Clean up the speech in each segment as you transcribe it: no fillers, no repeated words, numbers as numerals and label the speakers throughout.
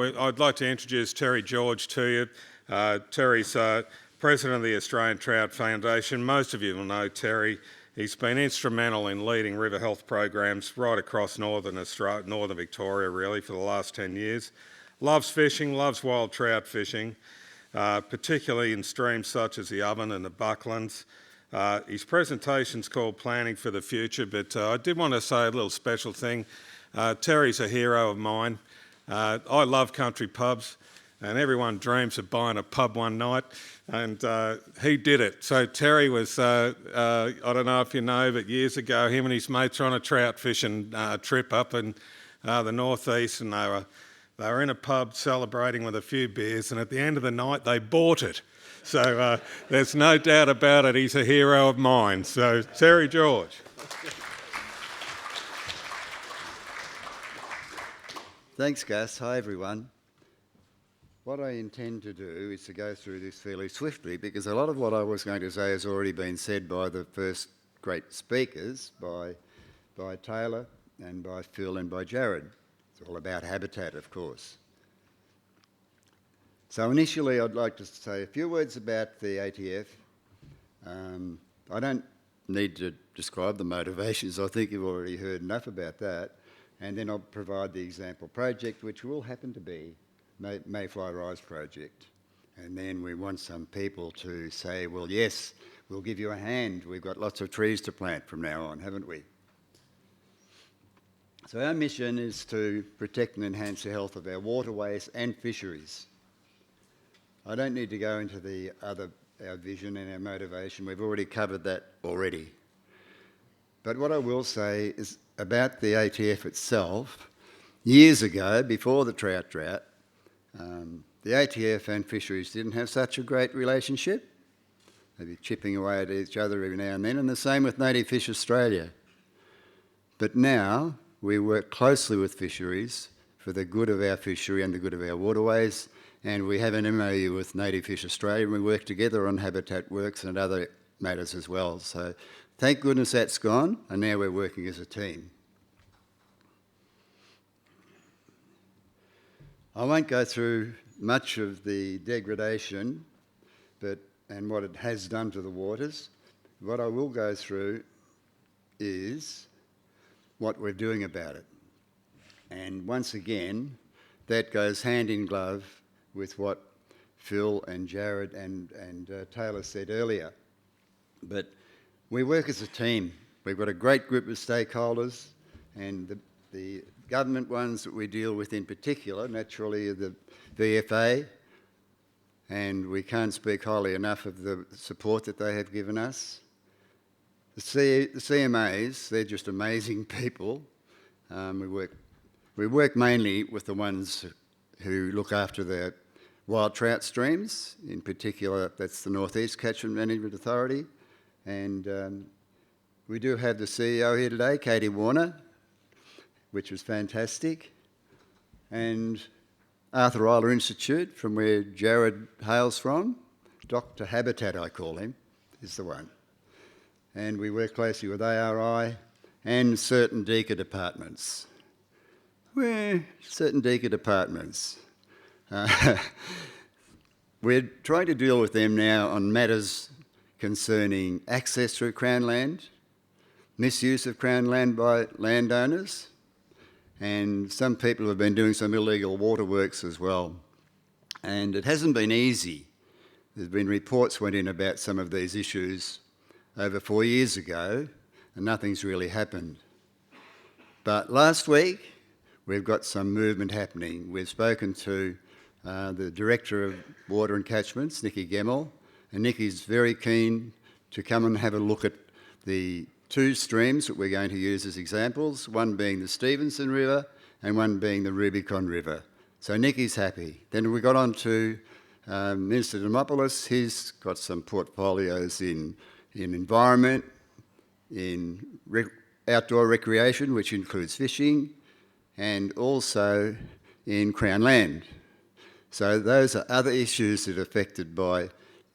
Speaker 1: I'd like to introduce Terry George to you. Terry's President of the Australian Trout Foundation. Most of you will know Terry. He's been instrumental in leading river health programs right across northern Victoria really for the last 10 years. Loves fishing, loves wild trout fishing, particularly in streams such as the Oven and the Bucklands. His presentation's called Planning for the Future, but I did want to say a little special thing. Terry's a hero of mine. I love country pubs, and everyone dreams of buying a pub one night, and he did it. So Terry was, I don't know if you know, but years ago, him and his mates were on a trout fishing trip up in the northeast, and they were in a pub celebrating with a few beers, and at the end of the night, they bought it. So there's no doubt about it, he's a hero of mine. So Terry George.
Speaker 2: Thanks, Gus. Hi, everyone. What I intend to do is to go through this fairly swiftly because a lot of what I was going to say has already been said by the first great speakers, by Taylor and by Phil and by Jared. It's all about habitat, of course. So initially, I'd like to say a few words about the ATF. I don't need to describe the motivations. I think you've already heard enough about that. And then I'll provide the example project, which will happen to be Mayfly Rise project. And then we want some people to say, well, yes, we'll give you a hand. We've got lots of trees to plant from now on, haven't we? So our mission is to protect and enhance the health of our waterways and fisheries. I don't need to go into our vision and our motivation. We've already covered that already. But what I will say is about the ATF itself. Years ago, before the trout drought, the ATF and fisheries didn't have such a great relationship. They'd be chipping away at each other every now and then, and the same with Native Fish Australia. But now we work closely with fisheries for the good of our fishery and the good of our waterways, and we have an MOU with Native Fish Australia, and we work together on habitat works and other matters as well. So thank goodness that's gone, and now we're working as a team. I won't go through much of the degradation and what it has done to the waters. What I will go through is what we're doing about it. And once again, that goes hand in glove with what Phil and Jared and Taylor said earlier. But we work as a team. We've got a great group of stakeholders, and the government ones that we deal with in particular, naturally, are the VFA, and we can't speak highly enough of the support that they have given us. The CMAs, they're just amazing people. We work mainly with the ones who look after the wild trout streams. In particular, that's the North East Catchment Management Authority. And we do have the CEO here today, Katie Warner, which was fantastic. And Arthur Eiler Institute, from where Jared hails from, Dr. Habitat, I call him, is the one. And we work closely with ARI and certain DECA departments. Certain DECA departments. We're trying to deal with them now on matters concerning access through Crown land, misuse of Crown land by landowners, and some people have been doing some illegal waterworks as well. And it hasn't been easy. There's been reports went in about some of these issues over 4 years ago, and nothing's really happened. But last week, we've got some movement happening. We've spoken to the Director of Water and Catchments, Nikki Gemmell, and Nikki's very keen to come and have a look at the two streams that we're going to use as examples, one being the Stevenson River and one being the Rubicon River. So Nikki's happy. Then we got on to Minister Demopoulos. He's got some portfolios in environment, in outdoor recreation, which includes fishing, and also in Crown land. So those are other issues that are affected by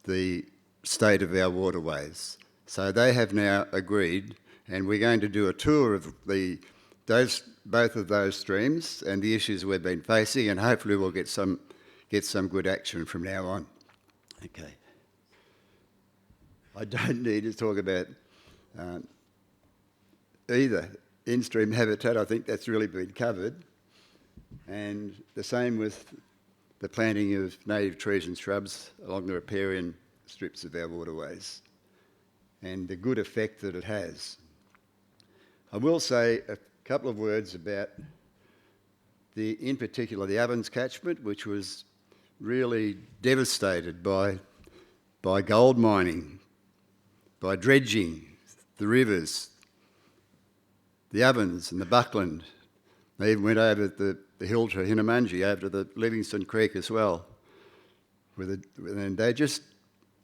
Speaker 2: the state of our waterways. So they have now agreed, and we're going to do a tour of the both of those streams and the issues we've been facing, and hopefully we'll get some good action from now on. Okay. I don't need to talk about either in-stream habitat. I think that's really been covered, and the same with the planting of native trees and shrubs along the riparian strips of our waterways and the good effect that it has. I will say a couple of words about in particular the Ovens catchment, which was really devastated by gold mining, by dredging the rivers, the Ovens and the Buckland. They even went over the hill to Hinnamungi, over to the Livingston Creek as well. And they just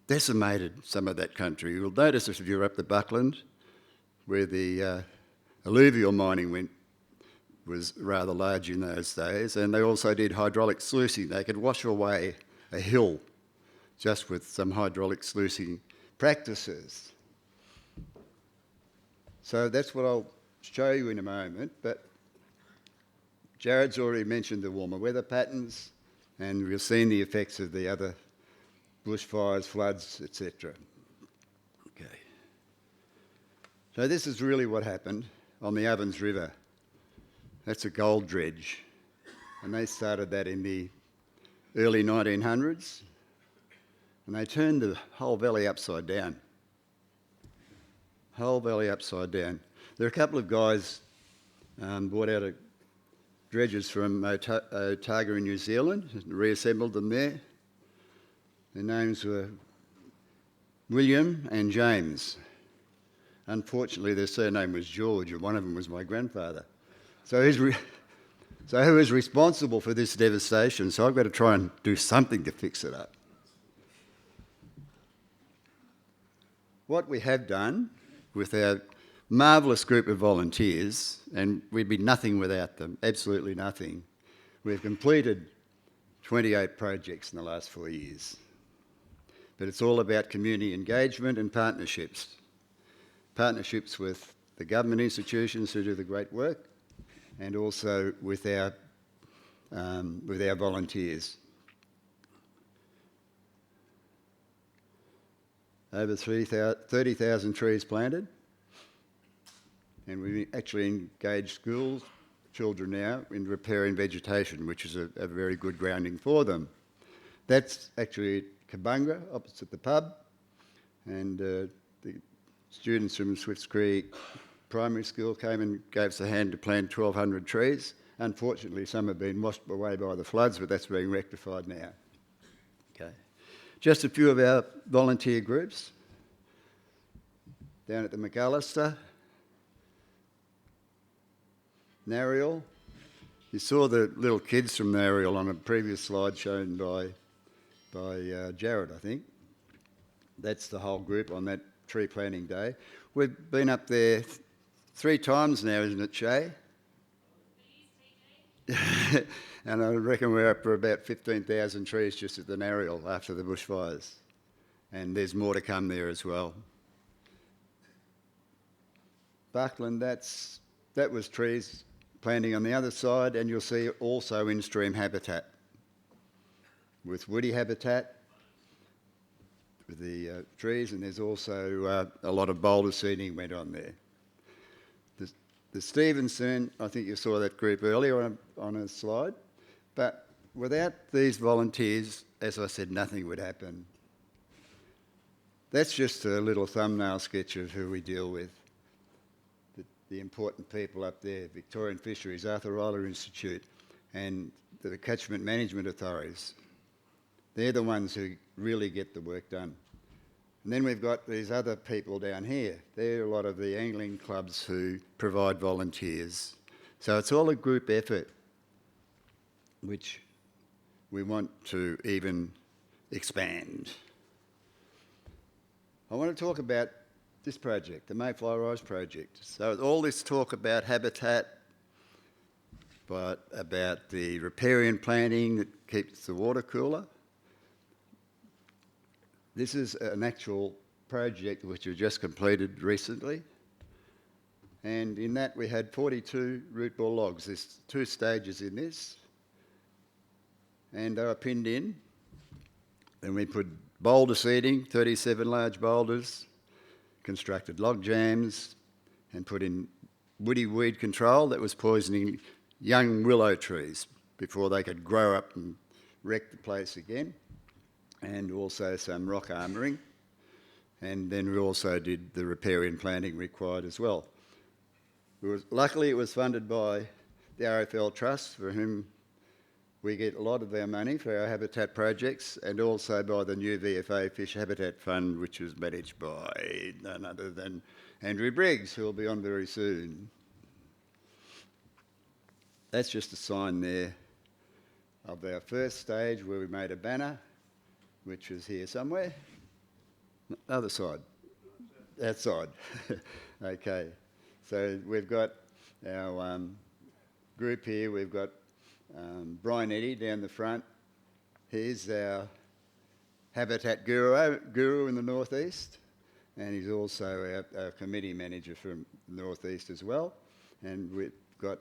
Speaker 2: decimated some of that country. You'll notice if you're up the Buckland, where the alluvial mining was rather large in those days, and they also did hydraulic sluicing. They could wash away a hill just with some hydraulic sluicing practices. So that's what I'll show you in a moment, but Jared's already mentioned the warmer weather patterns, and we've seen the effects of the other bushfires, floods, etc. Okay. So this is really what happened on the Ovens River. That's a gold dredge, and they started that in the early 1900s, and they turned the whole valley upside down. Whole valley upside down. There are a couple of guys brought out dredges from Otago in New Zealand and reassembled them there. Their names were William and James. Unfortunately, their surname was George, and one of them was my grandfather. So who is responsible for this devastation? So I've got to try and do something to fix it up. What we have done with our marvellous group of volunteers, and we'd be nothing without them, absolutely nothing. We've completed 28 projects in the last 4 years. But it's all about community engagement and partnerships. Partnerships with the government institutions who do the great work, and also with our volunteers. Over 30,000 trees planted. And we actually engage schools, children now, in repairing vegetation, which is a very good grounding for them. That's actually at Kabunga, opposite the pub, and the students from Swifts Creek Primary School came and gave us a hand to plant 1,200 trees. Unfortunately, some have been washed away by the floods, but that's being rectified now. Okay. Just a few of our volunteer groups. Down at the McAllister, Nariel. You saw the little kids from Nariel on a previous slide shown by Jared, I think. That's the whole group on that tree planting day. We've been up there 3 times now, isn't it, Shay? And I reckon we're up for about 15,000 trees just at the Nariel after the bushfires. And there's more to come there as well. Buckland, that was trees planting on the other side, and you'll see also in-stream habitat with woody habitat with the trees, and there's also a lot of boulder seeding went on there. The Stevenson, I think you saw that group earlier on a slide, but without these volunteers, as I said, nothing would happen. That's just a little thumbnail sketch of who we deal with. The important people up there, Victorian Fisheries, Arthur Ryler Institute, and the catchment management authorities. They're the ones who really get the work done. And then we've got these other people down here. They're a lot of the angling clubs who provide volunteers. So it's all a group effort, which we want to even expand. I want to talk about this project, the Mayfly Rise project. So all this talk about habitat, but about the riparian planting that keeps the water cooler. This is an actual project which we just completed recently. And in that we had 42 root ball logs. There's 2 stages in this. And they were pinned in. Then we put boulder seeding, 37 large boulders, constructed log jams, and put in woody weed control that was poisoning young willow trees before they could grow up and wreck the place again, and also some rock armouring. And then we also did the riparian planting required as well. Luckily it was funded by the RFL Trust, for whom we get a lot of our money for our habitat projects, and also by the new VFA Fish Habitat Fund, which is managed by none other than Andrew Briggs, who will be on very soon. That's just a sign there of our first stage where we made a banner, which is here somewhere. Other side. That side. Okay. So we've got our group here. We've got Brian Eddy down the front. He's our habitat guru in the northeast, and he's also our committee manager from the northeast as well. And we've got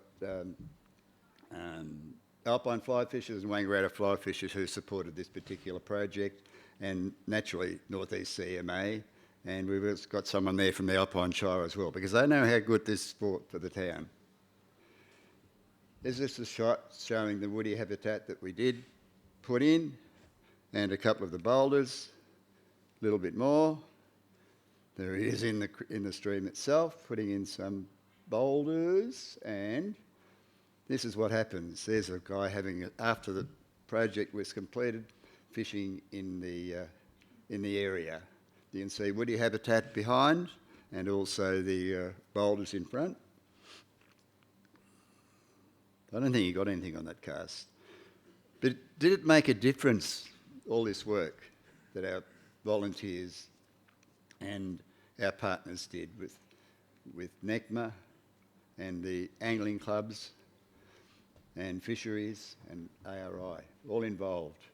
Speaker 2: alpine fly fishers and Wangaratta fly fishers who supported this particular project, and naturally Northeast CMA, and we've also got someone there from the Alpine Shire as well, because they know how good this is for the town. Is this a shot showing the woody habitat that we did put in, and a couple of the boulders, a little bit more. There he is in the stream itself, putting in some boulders, and this is what happens. There's a guy having, after the project was completed, fishing in the area. You can see woody habitat behind, and also the boulders in front. I don't think you got anything on that cast. But did it make a difference, all this work that our volunteers and our partners did with NECMA and the angling clubs and fisheries and ARI, all involved?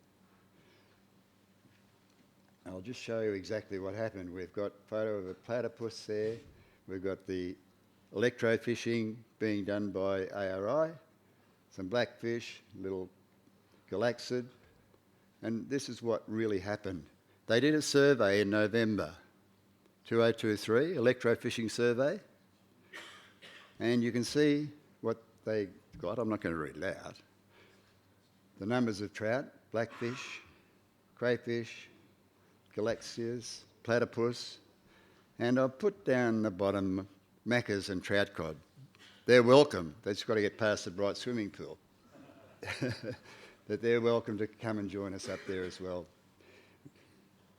Speaker 2: I'll just show you exactly what happened. We've got a photo of a platypus there. We've got the electrofishing being done by ARI, some blackfish, little galaxid, and this is what really happened. They did a survey in November 2023, electrofishing survey, and you can see what they got. I'm not going to read it out. The numbers of trout, blackfish, crayfish, galaxias, platypus, and I'll put down the bottom macas and trout cod. They're welcome. They've just got to get past the bright swimming pool. But they're welcome to come and join us up there as well.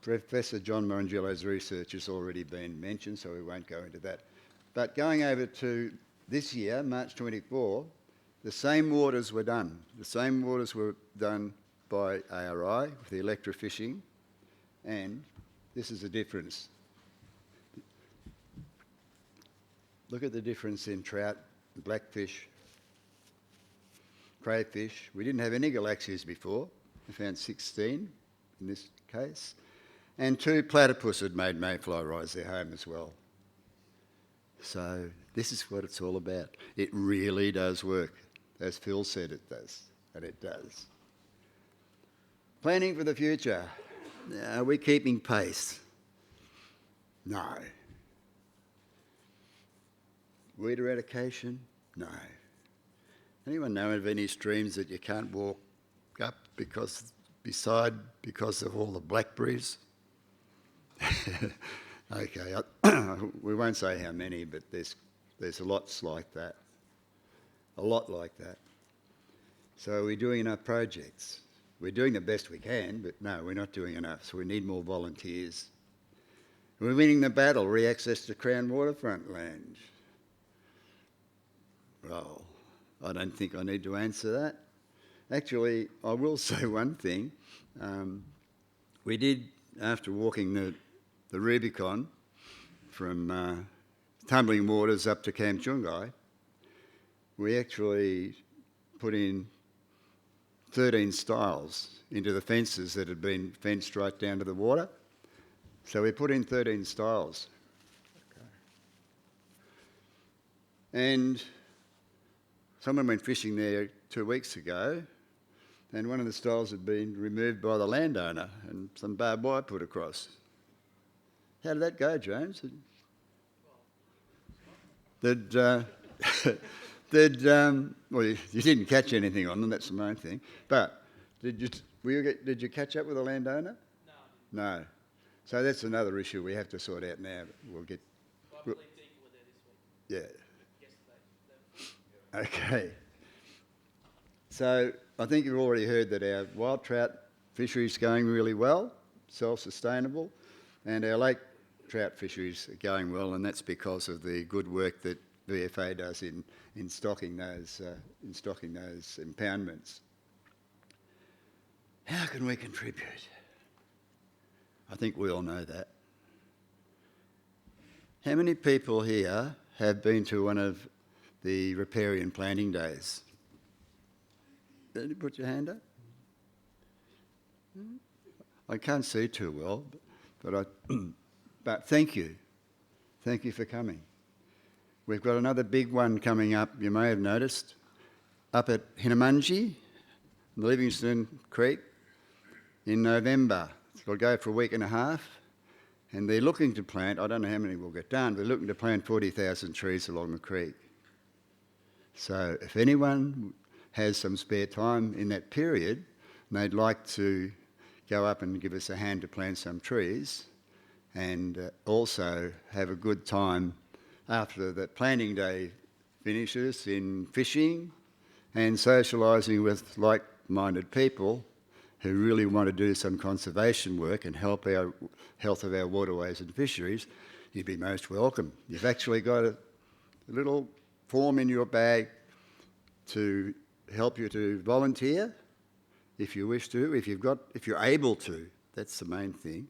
Speaker 2: Professor John Morangello's research has already been mentioned, so we won't go into that. But going over to this year, March 24, the same waters were done. The same waters were done by ARI with the electrofishing, and this is the difference. Look at the difference in trout, blackfish, crayfish. We didn't have any galaxias before. We found 16 in this case. And 2 platypus had made mayfly rise their home as well. So this is what it's all about. It really does work. As Phil said it does, and it does. Planning for the future. Are we keeping pace? No. Weed eradication? No. Anyone know of any streams that you can't walk up because of all the blackberries? Okay, we won't say how many, but there's lots like that. A lot like that. So we're doing enough projects. We're doing the best we can, but no, we're not doing enough, so we need more volunteers. We're winning the battle, re-access to Crown waterfront land. Well, I don't think I need to answer that. Actually, I will say one thing. We did, after walking the Rubicon from Tumbling Waters up to Camp Chungai, we actually put in 13 stiles into the fences that had been fenced right down to the water. So we put in 13 stiles. And someone went fishing there 2 weeks ago, and one of the stiles had been removed by the landowner and some barbed wire put across. How did that go, James? Well, you didn't catch anything on them, that's the main thing. But did you catch up with the landowner? No. No. So that's another issue we have to sort out now. We'll get.
Speaker 3: I believe Deacon were there this week.
Speaker 2: Yeah.
Speaker 3: Yesterday.
Speaker 2: Okay. So I think you've already heard that our wild trout fishery is going really well, self-sustainable, and our lake trout fisheries are going well, and that's because of the good work that VFA does in stocking those impoundments. How can we contribute? I think we all know that. How many people here have been to one of the riparian planting days? Did you put your hand up? I can't see too well, but thank you. Thank you for coming. We've got another big one coming up, you may have noticed, up at Hinnamungi, Livingston Creek, in November. It'll go for a week and a half, and they're looking to plant, I don't know how many will get done, they're looking to plant 40,000 trees along the creek. So if anyone has some spare time in that period and they'd like to go up and give us a hand to plant some trees and also have a good time after the planting day finishes in fishing and socialising with like-minded people who really want to do some conservation work and help our health of our waterways and fisheries, you'd be most welcome. You've actually got a little form in your bag to help you to volunteer if you wish to, if you're able to. That's the main thing.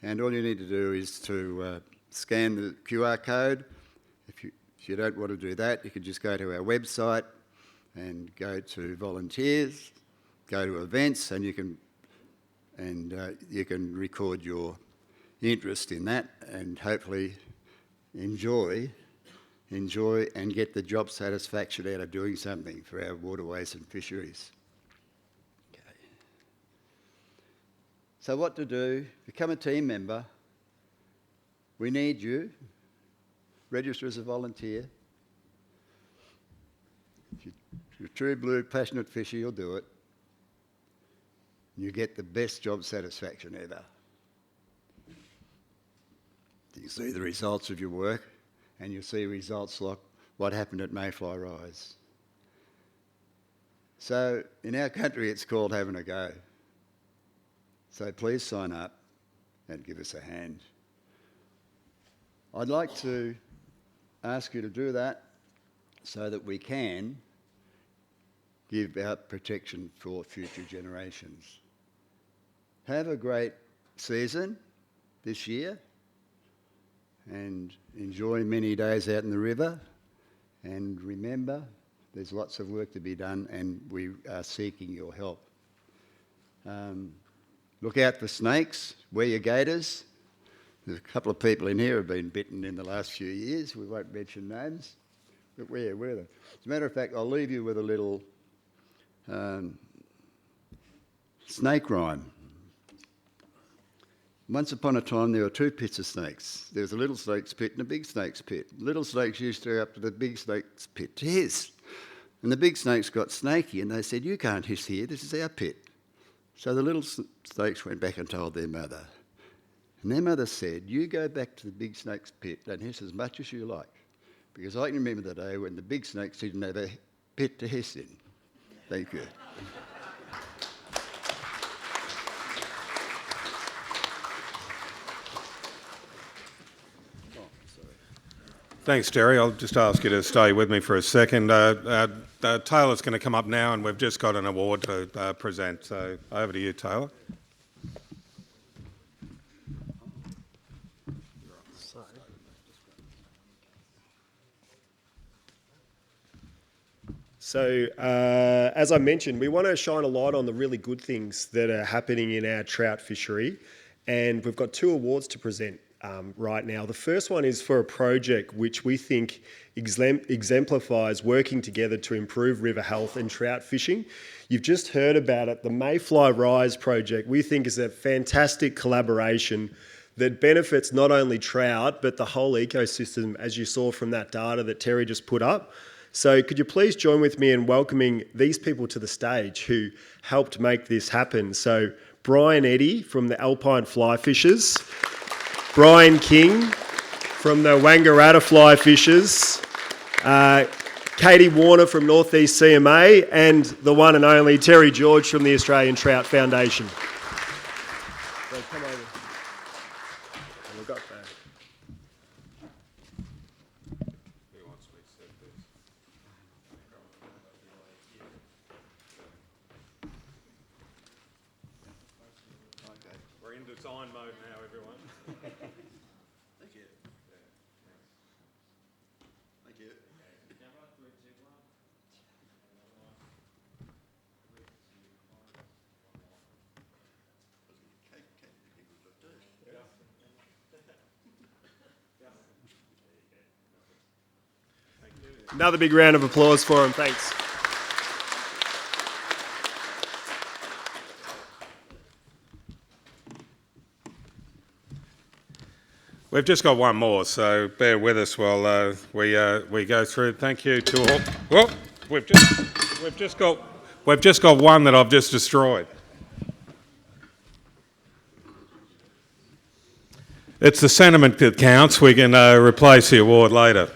Speaker 2: And all you need to do is to scan the QR code. If you don't want to do that, you can just go to our website and go to volunteers, go to events, and you can record your interest in that and hopefully enjoy and get the job satisfaction out of doing something for our waterways and fisheries. Okay. So what to do? Become a team member. We need you. Register as a volunteer. If you're a true blue passionate fisher, you'll do it. You get the best job satisfaction ever. You see the results of your work, and you'll see results like what happened at Mayfly Rise. So in our country, it's called having a go. So please sign up and give us a hand. I'd like to ask you to do that so that we can give out protection for future generations. Have a great season this year and enjoy many days out in the river. And remember, there's lots of work to be done and we are seeking your help. Look out for snakes, wear your gaiters. There's a couple of people in here who have been bitten in the last few years. We won't mention names, but wear them. As a matter of fact, I'll leave you with a little snake rhyme. Once upon a time, there were two pits of snakes. There was a little snake's pit and a big snake's pit. Little snakes used to go up to the big snake's pit to hiss. And the big snakes got snaky and they said, "You can't hiss here, this is our pit." So the little snakes went back and told their mother. And their mother said, "You go back to the big snake's pit and hiss as much as you like, because I can remember the day when the big snakes didn't have a pit to hiss in." Thank you.
Speaker 1: Thanks, Terry. I'll just ask you to stay with me for a second. Taylor's going to come up now, and we've just got an award to present. So over to you, Taylor.
Speaker 4: So, as I mentioned, we want to shine a light on the really good things that are happening in our trout fishery, and we've got two awards to present. right now. The first one is for a project which we think exemplifies working together to improve river health and trout fishing. You've just heard about it. The Mayfly Rise project we think is a fantastic collaboration that benefits not only trout but the whole ecosystem, as you saw from that data that Terry just put up. So could you please join with me in welcoming these people to the stage who helped make this happen? So Brian Eddy from the Alpine Fly Fishers, Brian King from the Wangaratta Fly Fishers, Katie Warner from Northeast CMA, and the one and only Terry George from the Australian Trout Foundation. So come over. We've got that.
Speaker 1: We're in design mode now, everyone.
Speaker 3: Thank you. Thank you.
Speaker 4: Another big round of applause for him. Thanks.
Speaker 1: We've just got one more, so bear with us while we go through. Thank you to all. Well, we've just got one that I've just destroyed. It's the sentiment that counts. We can replace the award later.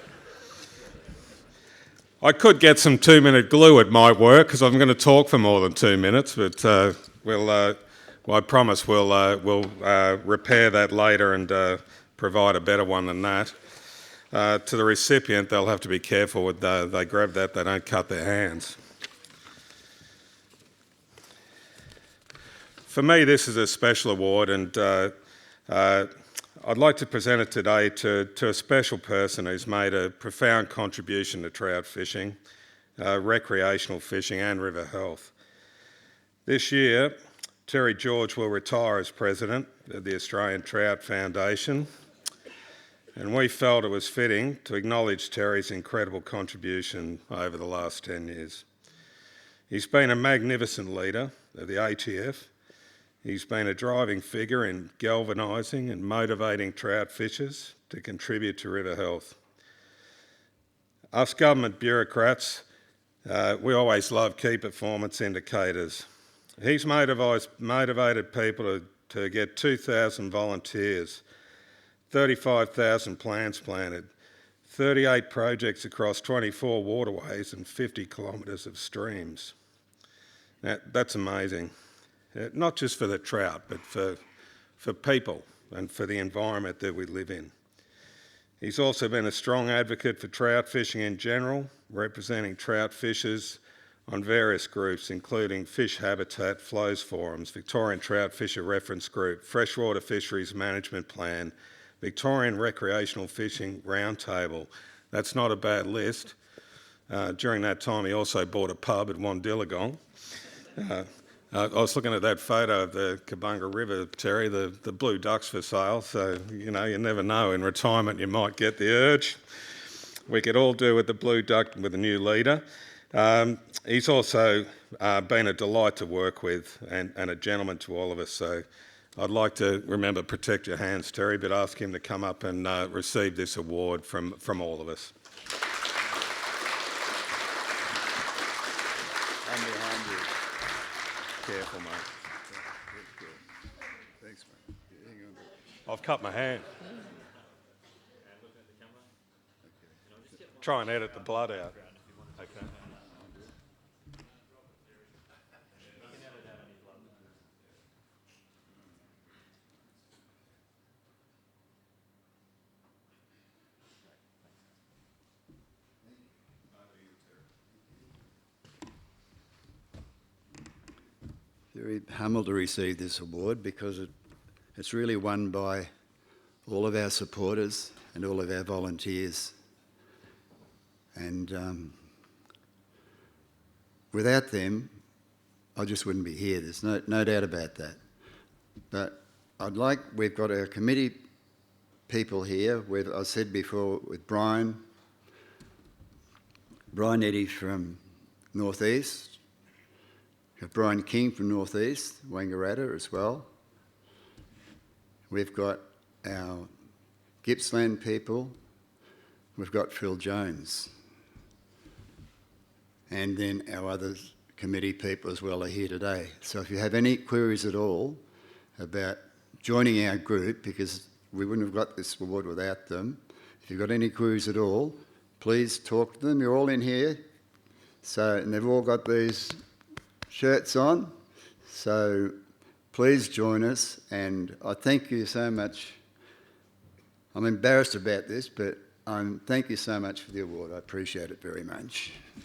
Speaker 1: I could get some 2-minute glue. It might work because I'm going to talk for more than 2 minutes, but I promise we'll repair that later and provide a better one than that. To the recipient, they'll have to be careful with they grab that, they don't cut their hands. For me, this is a special award, and I'd like to present it today to a special person who's made a profound contribution to trout fishing, recreational fishing and river health. This year, Terry George will retire as president of the Australian Trout Foundation, and we felt it was fitting to acknowledge Terry's incredible contribution over the last 10 years. He's been a magnificent leader of the ATF. He's been a driving figure in galvanising and motivating trout fishers to contribute to river health. Us government bureaucrats, we always love key performance indicators. He's motivated people to get 2,000 volunteers, 35,000 plants planted, 38 projects across 24 waterways and 50 kilometres of streams. Now, that's amazing. Not just for the trout, but for people and for the environment that we live in. He's also been a strong advocate for trout fishing in general, representing trout fishers on various groups, including Fish Habitat, Flows Forums, Victorian Trout Fisher Reference Group, Freshwater Fisheries Management Plan, Victorian Recreational Fishing Roundtable. That's not a bad list. During that time, he also bought a pub at Wandillagong. I was looking at that photo of the Kabunga River, Terry, the blue ducks for sale, so, you never know. In retirement, you might get the urge. We could all do with the blue duck with a new leader. He's also been a delight to work with and a gentleman to all of us, so I'd like to protect your hands, Terry, but ask him to come up and receive this award from all of us.
Speaker 2: I'm behind you. Careful, mate. Thanks, mate. Hang on.
Speaker 1: I've cut my hand. Try and edit the blood out. Okay.
Speaker 2: Very humbled to receive this award because it's really won by all of our supporters and all of our volunteers. And without them, I just wouldn't be here. There's no doubt about that. But we've got our committee people here. I said before with Brian Eddy from Northeast, we've got Brian King from Northeast, Wangaratta as well. We've got our Gippsland people. We've got Phil Jones. And then our other committee people as well are here today. So if you have any queries at all about joining our group, because we wouldn't have got this award without them, if you've got any queries at all, please talk to them. You're all in here. And they've all got these shirts on. So please join us. And I thank you so much. I'm embarrassed about this, but thank you so much for the award. I appreciate it very much.